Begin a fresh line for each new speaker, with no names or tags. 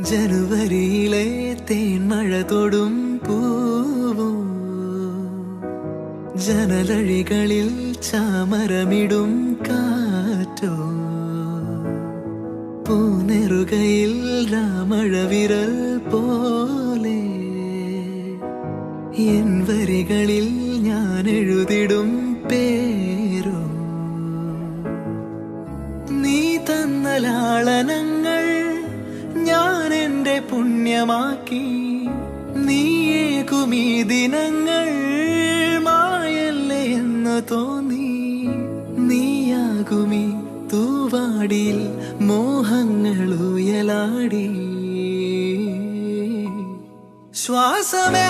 ജനുവരിയിലെ തേന്മഴ തൊടും പൂവോ, ജനലഴികളിൽ ചാമരമിടും കാറ്റോ, പൂനെറുകയിൽ രാമഴവിരൽ പോലെ എൻ വരികളിൽ ഞാൻ എഴുതിടും പേരോ. നീ തന്ന ലാളനങ്ങൾ ഞാൻ എന്റെ പുണ്യമാക്കി, നീയേകുമീ ദിനങ്ങൾ മായല്ലേ എന്ന് തോന്നി. നീയാകുമീ തൂവാടിയിൽ മോഹങ്ങൾ ഉയലാടി. ശ്വാസമേ